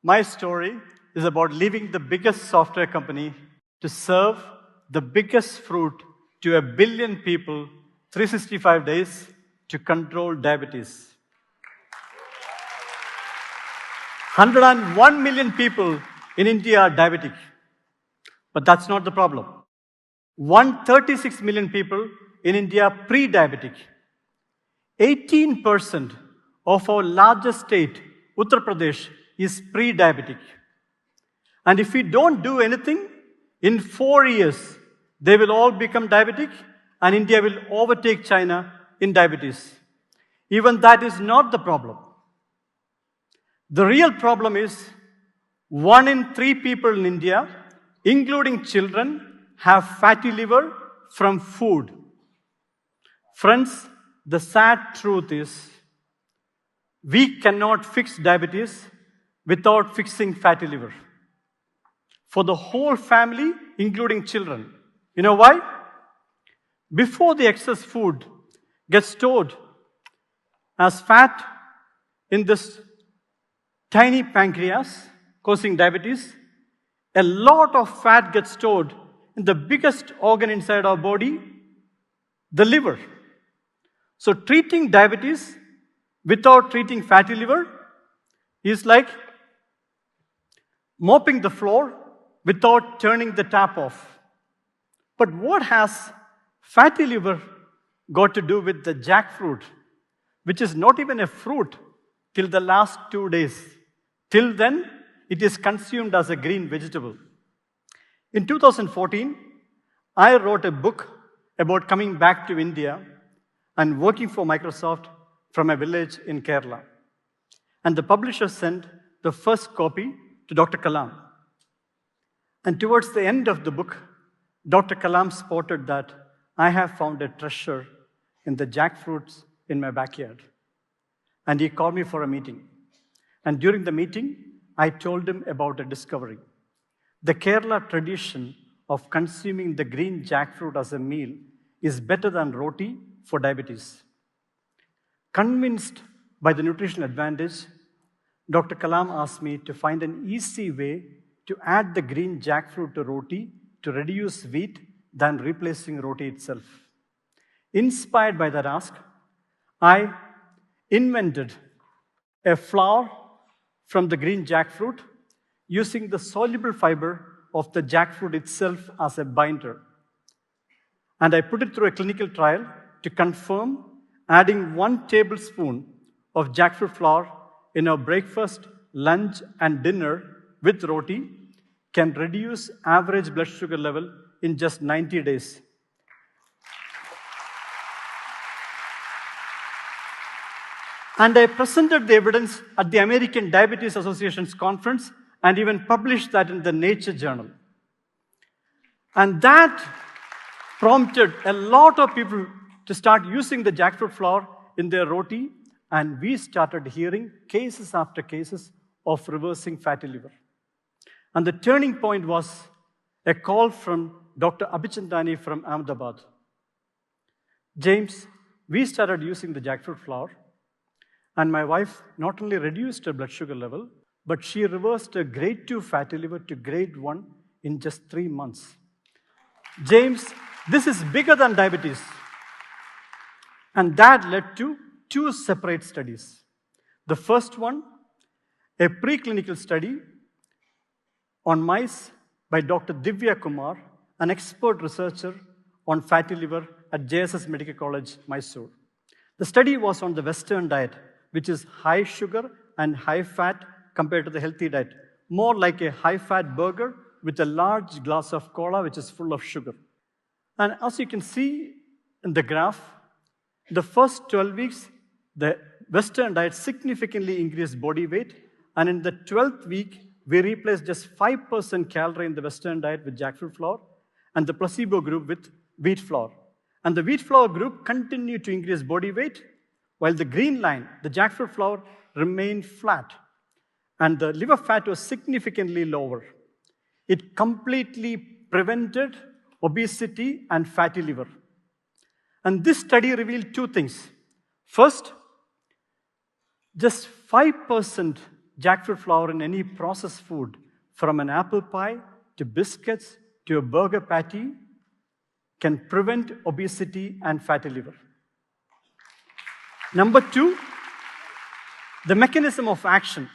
My story is about leaving the biggest software company to serve the biggest fruit to 1 billion people 365 days to control diabetes. 101 million people in India are diabetic. But that's not the problem. 136 million people in India are pre-diabetic. 18% of our largest state, Uttar Pradesh, is pre-diabetic. And if we don't do anything, in 4 years, they will all become diabetic and India will overtake China in diabetes. Even that is not the problem. The real problem is 1 in 3 people in India, including children, have fatty liver from food. Friends, the sad truth is we cannot fix diabetes without fixing fatty liver. For the whole family, including children. You know why? Before the excess food gets stored as fat in this tiny pancreas, causing diabetes, a lot of fat gets stored in the biggest organ inside our body, the liver. So treating diabetes without treating fatty liver is like mopping the floor without turning the tap off. But what has fatty liver got to do with the jackfruit, which is not even a fruit till the last 2 days? Till then, it is consumed as a green vegetable. In 2014, I wrote a book about coming back to India and working for Microsoft from a village in Kerala. And the publisher sent the first copy to Dr. Kalam. And towards the end of the book, Dr. Kalam spotted that I have found a treasure in the jackfruits in my backyard. And he called me for a meeting. And during the meeting, I told him about a discovery. The Kerala tradition of consuming the green jackfruit as a meal is better than roti for diabetes. Convinced by the nutritional advantage, Dr. Kalam asked me to find an easy way to add the green jackfruit to roti to reduce wheat than replacing roti itself. Inspired by that ask, I invented a flour from the green jackfruit using the soluble fiber of the jackfruit itself as a binder. And I put it through a clinical trial to confirm adding 1 tablespoon of jackfruit flour in our breakfast, lunch, and dinner with roti can reduce average blood sugar level in just 90 days. And I presented the evidence at the American Diabetes Association's conference and even published that in the Nature journal. And that prompted a lot of people to start using the jackfruit flour in their roti, and we started hearing cases after cases of reversing fatty liver. And the turning point was a call from Dr. Abhichandani from Ahmedabad. James, we started using the jackfruit flour, and my wife not only reduced her blood sugar level, but she reversed a grade 2 fatty liver to grade 1 in just 3 months. James, this is bigger than diabetes. And that led to 2 separate studies. The first one, a preclinical study on mice by Dr. Divya Kumar, an expert researcher on fatty liver at JSS Medical College, Mysore. The study was on the Western diet, which is high sugar and high fat compared to the healthy diet, more like a high-fat burger with a large glass of cola, which is full of sugar. And as you can see in the graph, the first 12 weeks, the Western diet significantly increased body weight, and in the 12th week, we replaced just 5% calorie in the Western diet with jackfruit flour, and the placebo group with wheat flour. And the wheat flour group continued to increase body weight, while the green line, the jackfruit flour, remained flat, and the liver fat was significantly lower. It completely prevented obesity and fatty liver. And this study revealed 2 things. First, just 5% jackfruit flour in any processed food, from an apple pie to biscuits to a burger patty, can prevent obesity and fatty liver. Number 2, the mechanism of action.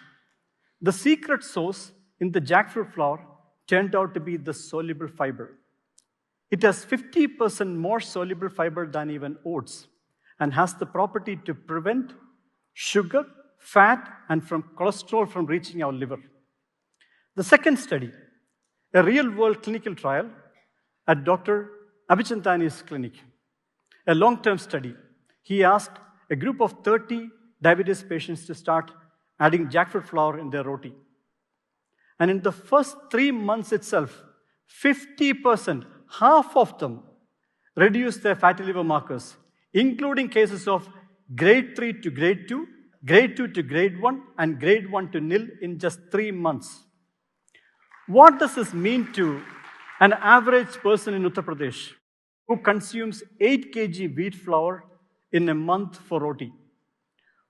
The secret sauce in the jackfruit flour turned out to be the soluble fiber. It has 50% more soluble fiber than even oats and has the property to prevent sugar, fat, and from cholesterol from reaching our liver. The second study, a real-world clinical trial at Dr. Abhichantani's clinic, a long-term study. He asked a group of 30 diabetes patients to start adding jackfruit flour in their roti. And in the first 3 months itself, 50%, half of them, reduced their fatty liver markers, including cases of grade 3 to grade 2, grade 2 to grade 1, and grade 1 to nil in just 3 months. What does this mean to an average person in Uttar Pradesh who consumes 8 kg wheat flour in a month for roti?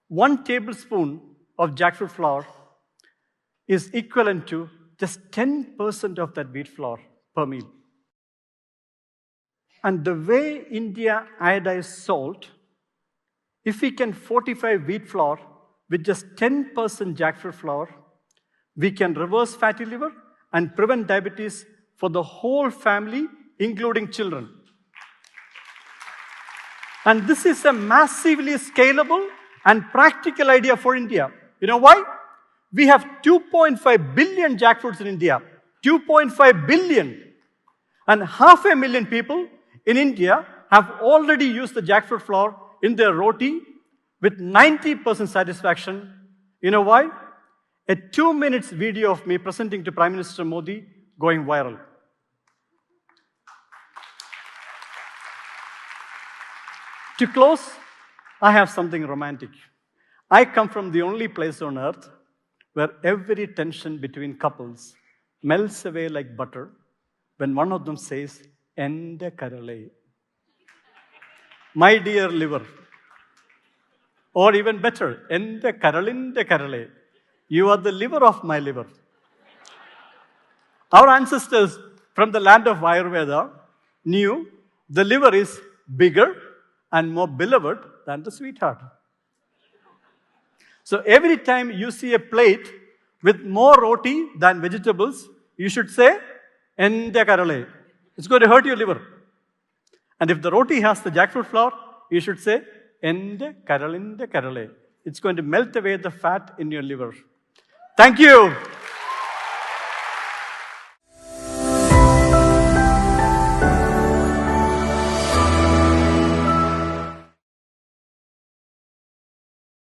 1 tablespoon of jackfruit flour is equivalent to just 10% of that wheat flour per meal. And the way India iodizes salt, if we can fortify wheat flour with just 10% jackfruit flour, we can reverse fatty liver and prevent diabetes for the whole family, including children. And this is a massively scalable and practical idea for India. You know why? We have 2.5 billion jackfruits in India. 2.5 billion. And 500,000 people in India have already used the jackfruit flour in their roti with 90% satisfaction. You know why? A 2 minutes video of me presenting to Prime Minister Modi going viral. To close, I have something romantic. I come from the only place on earth where every tension between couples melts away like butter when one of them says, "Ende karale," my dear liver. Or even better, "Ende karalinde karale," you are the liver of my liver. Our ancestors from the land of Ayurveda knew the liver is bigger and more beloved than the sweetheart. So every time you see a plate with more roti than vegetables, you should say, "Ende karale." It's going to hurt your liver. And if the roti has the jackfruit flour, you should say, "Ende karalinde karale." It's going to melt away the fat in your liver. Thank you.